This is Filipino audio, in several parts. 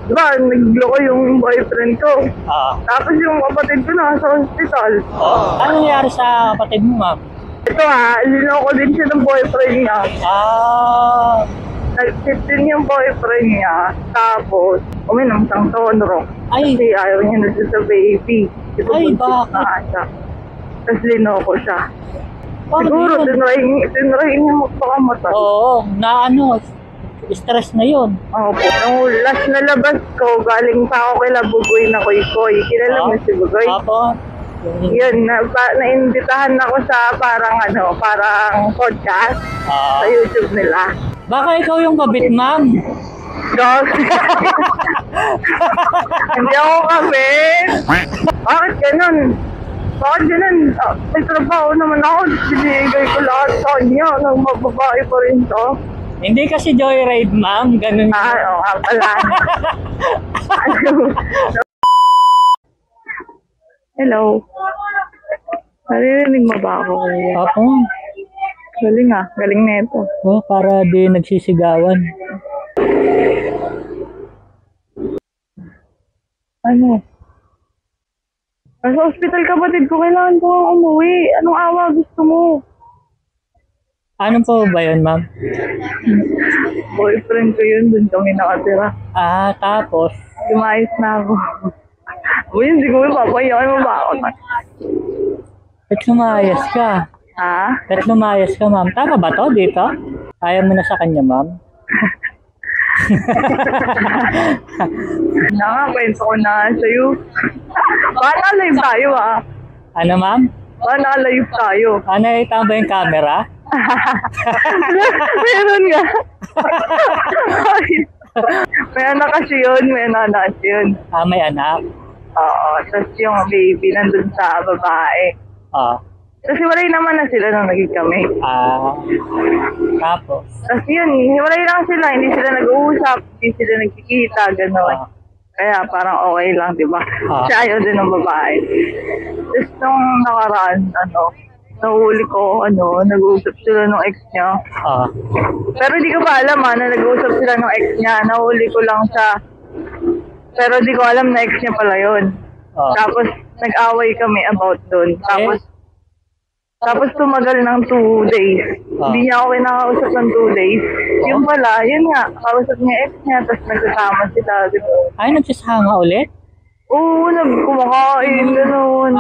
Diba, nagloko yung boyfriend ko. Tapos yung kapatid ko nasa hospital. Ano nangyari sa kapatid mo, ma'am? Ito linoko din siya ng boyfriend niya. Nag-tip din yung boyfriend niya. Tapos, uminom siyang tono. Kasi ayaw niya na siya sa baby. Ay, bakit? Tapos linoko siya. Siguro, tinry niya magpakamatay. Oo, na ano, stress na yun. Opo. Nung last na labas ko, galing pa ako kila Bugoy na Koy-Koy. Kilala mo si Bugoy? Opo. Yun, naimbitahan ako sa parang podcast sa YouTube nila. Baka ikaw yung kabit, ma'am. Dog. Hindi ako kabit. Bakit ganun? Bakit ganun? May trabaho naman ako. Binigay ko lahat sa kanya. Nang mababae pa rin to. Hindi kasi joyride, ma'am. Ganun. Oo, pala. Hello. Naririnig mo ba ako? Opo. Galing galing na ito. Para di nagsisigawan. Ano? Nasa hospital kapatid ko, kailangan ko umuwi. Anong awa gusto mo? Ano po ba yun, ma'am? Boyfriend ko yun, dun kami nakatira. Tapos? Lumayas na ako. Uy, hindi ko papayakin mo ba ako? Ba't lumayas ka? Ba't lumayas ka, ma'am? Tama ba to dito? Ayaw mo na sa kanya, ma'am? Kwento ko na sa'yo. Baka live tayo Ano, ma'am? Baka live tayo. Nakita ba yung camera? Meron nga. May anak kasi yun, may anak kasi yun. May anak? Oo, tapos yung baby nandun sa babae. Tapos hiwalay naman na sila nung naging kami. Tapos? Tapos yun, hiwalay lang sila, hindi sila nag-uusap, hindi sila nagkikita, gano'n. Kaya parang okay lang, di ba? Siya ayaw din ng babae. Tapos nung nakaraan, nahuli ko, nag-uusap sila ng ex niya. Pero di ko pa alam na nag-uusap sila ng ex niya. Nahuli ko lang siya. Pero di ko alam na ex niya pala yun. Tapos nag-away kami about doon. Tapos tumagal ng 2 days. Hindi niya ako kinakausap ng 2 days. Yung pala, yun nga, kausap niya ex niya, tapos nagsasama sila. Ay, nagsasama ulit? Oo, kumakain, gano'n.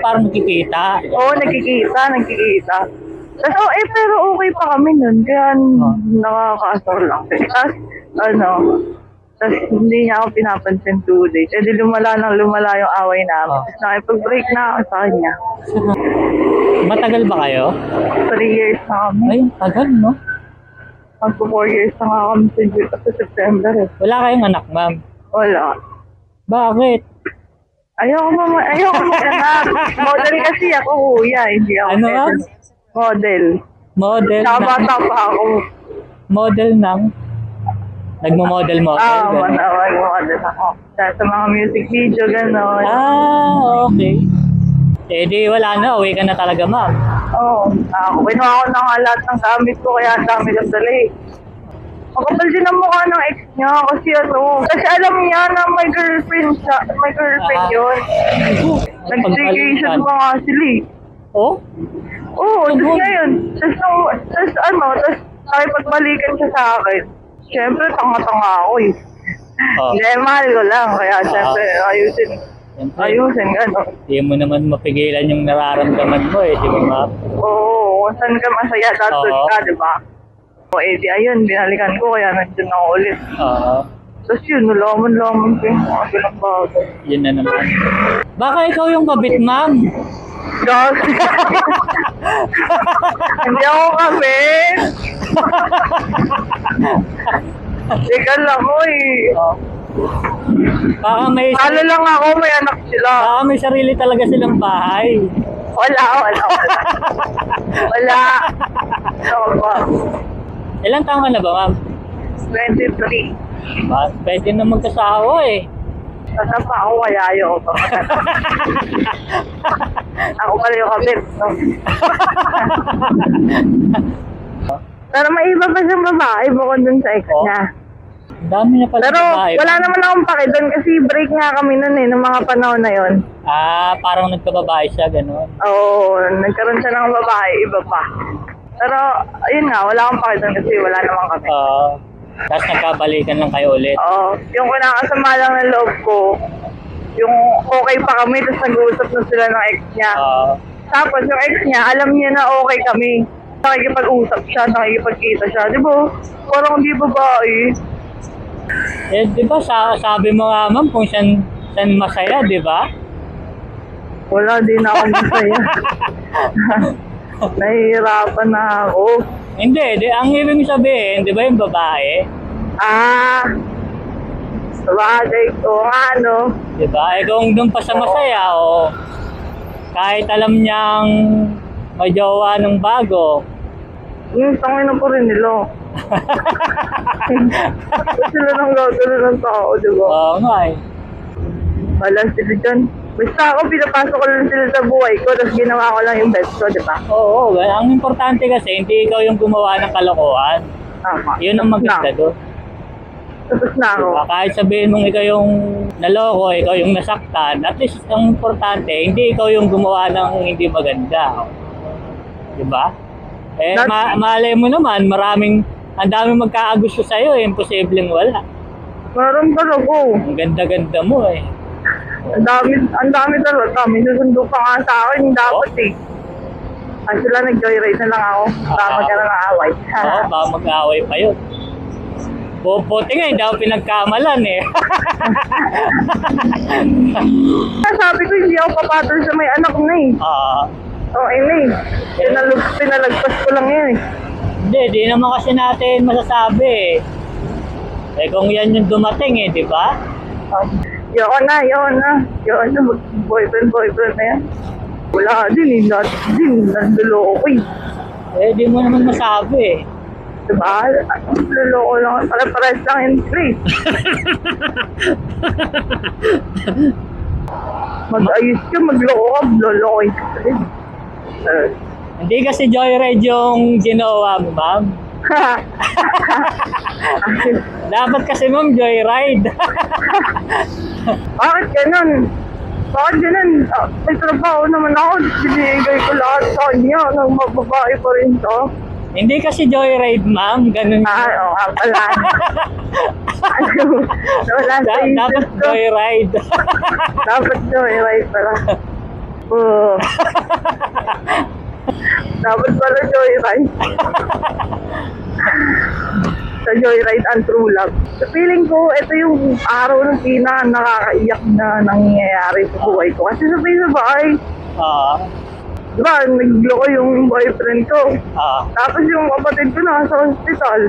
Parang nakikita? Oo, nakikita. Tapos, pero okay pa kami nun. Kaya nakakaasar lang. Tapos hindi niya ako pinapansin 2 days. Di lumala yung away namin. Tapos nakipag-break na ako sa kanya. Matagal ba kayo? 3 years na kami. Ay, tagal, no? Magpo 4 years na nga kami sa September. Wala kayong anak, ma'am? Wala. Bakit? Ayoko mag-anak. Model kasi ako, kuya. Hindi ako. Ano, ma'am? Model. Bata pa ako. Model ng? Nagmo-model? Nagmo-model ako. Sa mga music video, gano'n. Okay. Di wala na. Uwi ka na talaga, ma'am. Oo. Kinuha ko na nga lahat ng gamit ko, kaya ang dami lang dali. Makapal din ang mukha ng ex niya kasi alam niya na may girlfriend siya. May girlfriend yun. Nag-staycation pa nga sila Oo, tapos ngayon. Tapos pagbalikan siya sa akin. Siyempre, tanga-tanga ako Hindi, mahal ko lang. Kaya siyempre, ayusin, gano'n. Hindi mo naman mapigilan yung nararamdaman mo di ba, ma'am? Oo, saan ka masaya, tatod ka, di ba? Ayun, binalikan ko, kaya nandiyan ako ulit. Tapos yun, nalaman ko yung mga pinagbago. Yun na naman. Baka ikaw yung kabit, ma'am? Dog. Hindi ako kabit. Teka lang ko Baka may... Talo lang ako, may anak sila. Baka may sarili talaga silang bahay. Wala. Ilang taon ka na ba, ma'am? 23. Pwede na magkasawa Nasapa ako, kaya ayaw ko. Ako pala yung kabit. Pero may iba pa siyang babae bukod dun sa ex niya. Ang dami na pala Pero babae. wala naman akong pake doon kasi break nga kami noon eh, nung mga panahon na yon. Parang nagkababae siya, gano'n. Oo, nagkaroon siya ng babae, iba pa. Pero, ayun nga, wala akong pake doon kasi wala naman kami. Tapos nagkabalikan lang kayo ulit. Oo, yung kinakasama lang ng loob ko, yung okay pa kami, tapos nag-uusap na sila ng ex niya. Tapos yung ex niya, alam niya na okay kami. Nakikipag-usap siya, nakikipagkita siya. Di ba? Parang di babae. Di ba sabi mo nga ma'am kung saan masaya, di ba? Wala din ako masaya. Nahihirapan na ako. Hindi, ang ibig sabihin, di ba yung babae? Sabagay ko nga, no? Di ba? Kung doon pa sa masaya, kahit alam niyang may jowa ng bago. Tangin na po rin nila. Sila nang gagawin ng tao, di ba? Oo nga eh. Wala sila dyan. Basta ako, pinapasok ko lang sila sa buhay ko, tapos ginawa ko lang yung best ko, di ba? Oo, ang importante kasi, hindi ikaw yung gumawa ng kalokohan. Tama. Yun ang maganda doon. Tapos na ako. Kahit sabihin mong ikaw yung naloko, ikaw yung nasaktan, at least ang importante, hindi ikaw yung gumawa ng hindi maganda. Di ba? Malay mo naman, ang daming magkaagusto sa'yo, imposibleng wala. Meron talaga. Ang ganda-ganda mo eh. Ang dami talaga. May susundo pa nga sa akin, dapat eh. Sila nag-joyride na lang ako. Baka magkaroon ng away. Baka mag-away pa yun. Buti nga, hindi ako pinagkamalan eh. Sabi ko, hindi ako papatol sa may anak na eh. Pinalagpas ko lang yun eh. Hindi naman kasi natin masasabi eh. Kung yan yung dumating eh, di ba? Yun na, boyfriend na yan. Wala din nandulo ko eh. Di mo naman masabi eh. Diba? Luloko lang. Para-pares lang yung straight. Mag-ayos ka, magloko ka, luloko yung straight. Hindi kasi joyride yung ginawa mo, ma'am. Dapat kasi ma'am, joyride. Bakit ganun? May trabaho naman ako. Binigay ko lahat sa kanya. Nang mababae pa rin to. Hindi kasi joyride, ma'am. Ganun. Pala. Wala sa isip Dapat ko. joyride. Dapat joyride pala. Dapat pala joyride. Sa joyride and true love. So, feeling ko, ito yung araw ng nakakaiyak na nangyayari sa buhay ko. Kasi sabay-sabay. Diba, nagloko yung boyfriend ko. Tapos yung kapatid ko nasa hospital.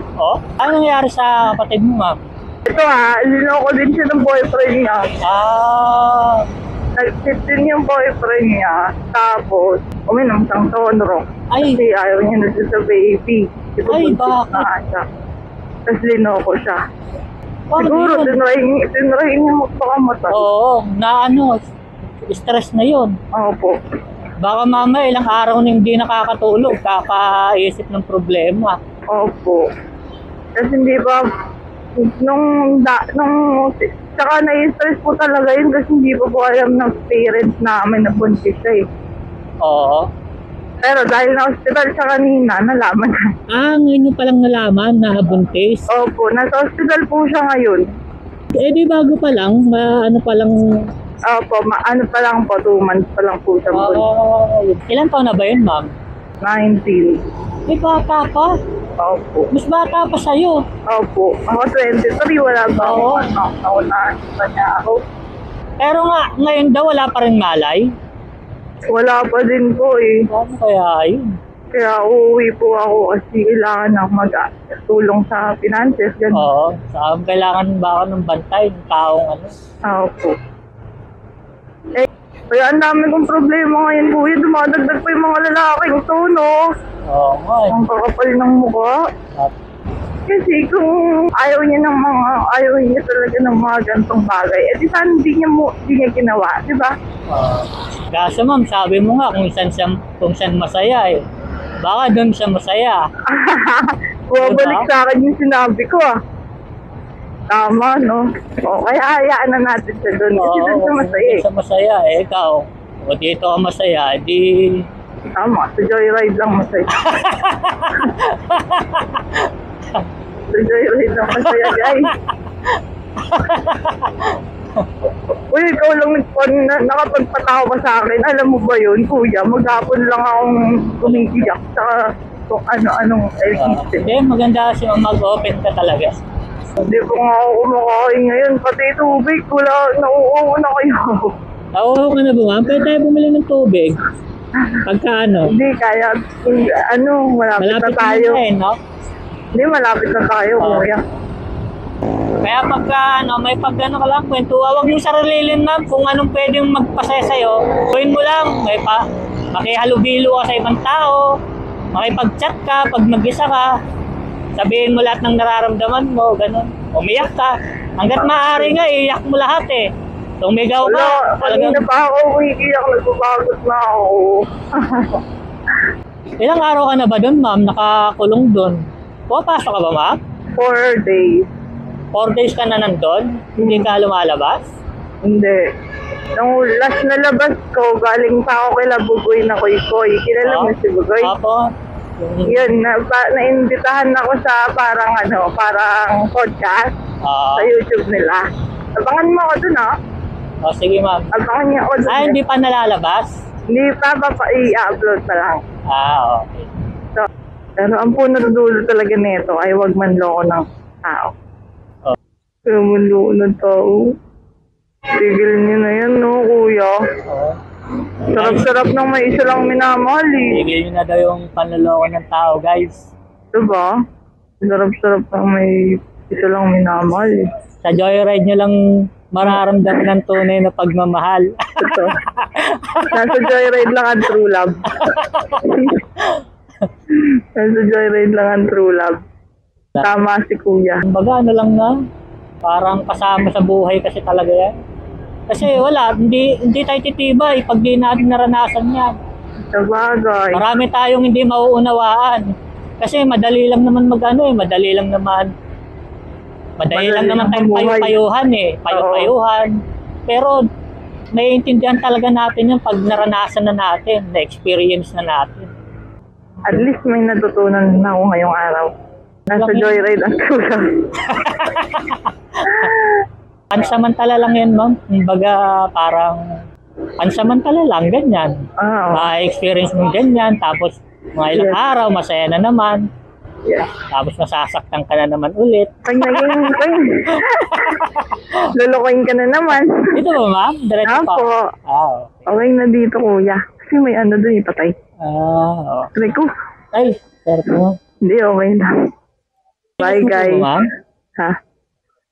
Ano nangyari sa kapatid mo, ma'am? Ito linoko din siya ng boyfriend niya. Nag-tip din yung boyfriend niya. Tapos, uminom siyang tonro. Kasi ayaw niya na siya sa baby. Ay, bakit? Tapos linoko siya. Siguro, tinry niya magpakamatay. Oo, stress na yun. Opo. Baka mama, ilang araw na hindi nakakatulog, kakaisip ng problema. Opo. Kasi hindi ba, tsaka na-stress po talaga yun kasi hindi pa po alam ng parents namin na buntis siya eh. Oo. Pero dahil na-hospital siya kanina, nalaman na. Ngayon yung palang nalaman na buntis? Opo, nasa hospital po siya ngayon. Di bago pa lang, Opo, pa lang po, 2 months pa lang po siya buntis. Ilan taon na ba yun, ma'am? 19. Bata pa? Opo. Mas bata pa sa'yo. Opo. Ako 23, wala pa ako. Naunahan pa niya ako. Pero ngayon daw wala pa rin malay? Wala pa din po eh. Ano kaya yun? Kaya uuwi po ako kasi kailangan ng mag-tulong sa finances. Oo. Kailangan ba ako ng bantay ng taong Opo. Kaya ang dami kong problema ngayon, kuya. Dumadagdag pa yung mga lalaking tono. Oo nga. Ang kakapal ng mukha. Kasi kung ayaw niya talaga ng mga gantong bagay, di sana hindi niya ginawa, di ba? Kaso ma'am, sabi mo nga kung saan masaya eh. Baka doon siya masaya. Bumabalik sa akin yung sinabi ko Tama, no? O, kaya hayaan na natin siya doon. Kasi doon siya masaya eh. Sa masaya, ikaw. O dito ka masaya, di... Tama, sa joyride lang masaya. Sa joyride lang masaya, guys. Uy, ikaw lang nakapagpatawa sa akin. Alam mo ba yun, kuya? Maghapon lang akong kumikiyak sa kung ano-anong LPC. Hindi, maganda kasi mag-open ka talaga. Hindi ko nga ako kumakain ngayon. Pati tubig, nauuho na kayo. Nauuho ka na ba, ma'am? Pwede tayo bumili ng tubig. Pagka Hindi, kaya, malapit na tayo. No? Hindi, malapit na tayo, kuya. Kaya pagka, may pagkano ka lang, kwento, huwag mo sarilin, ma'am, kung anong pwedeng magpasaya sa'yo, gawin mo lang, makihalubilo ka sa ibang tao, makipag-chat ka, pag mag-isa ka, sabihin mo lahat ng nararamdaman mo, ganun. Umiyak ka. Hanggat maaari nga, iyak mo lahat eh. Tumigaw ka. Kanina pa ako umiiyak, nagbabagot na ako. Ilang araw ka na ba doon, ma'am? Nakakulong doon? Pumapasok ka ba, ma'am? 4 days. 4 days ka na nandun? Hindi ka lumalabas? Hindi. Nung last na labas ko, galing pa ako kila Bugoy na Koy-Koy. Kilala mo si Bugoy? Apo. Yun, naimbitahan ako sa parang podcast sa YouTube nila. Abangan mo ako dun, ah. O, sige, ma'am. Abangan niyo ako dun. Hindi pa nalalabas? Hindi pa, i-upload pa lang. Okay. So, pero ang punot dulo talaga nito ay wag manloko ng tao. Oh. Pero manloko ng tao. Tigil niyo na yan, no, kuya? Sarap-sarap ng may isa lang minamahal, eh. Tigil nyo na daw yung panloloko ng tao, guys. Diba? Sarap-sarap ng may isa lang minamahal, eh. Sa joyride nyo lang mararamdaman ng tunay na pagmamahal. Ito. Nasa joyride lang ang true love. Nasa joyride lang ang true love. Tama si kuya. Kumbaga, ano lang na, parang kasama sa buhay kasi talaga yan. Kasi wala, hindi tayo titibay pag di natin naranasan yan. Sabagay. Marami tayong hindi mauunawaan. Kasi madali lang naman madali lang naman tayong payu-payuhan eh. Payu-payuhan. Pero naiintindihan talaga natin yung pag naranasan na natin, na-experience na natin. At least may natutunan na ako ngayong araw. Nasa joyride ang kulang. Pansamantala lang yan, ma'am. Kumbaga parang pansamantala lang, ganyan. Ma-experience mo ganyan, tapos mga ilang araw, masaya na naman. Yes. Tapos masasaktan ka na naman ulit. Pag naging lulukoyin ka na naman. Dito ba, ma'am? Diretso pa? Apo. Okay. Okay na dito, kuya. Kasi may doon, ipatay. Okay. Try ko. Ay, sarap mo. Hindi, okay na. Bye, guys. Ma'am? Ha?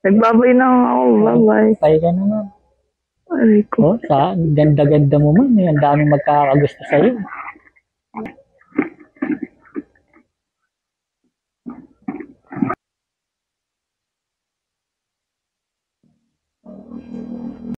Nagbabay na ako. Bye-bye. Bye ka na, ma'am. Aray ko. Ganda-ganda mo, ma'am. Ang daming magkakagusto sa'yo.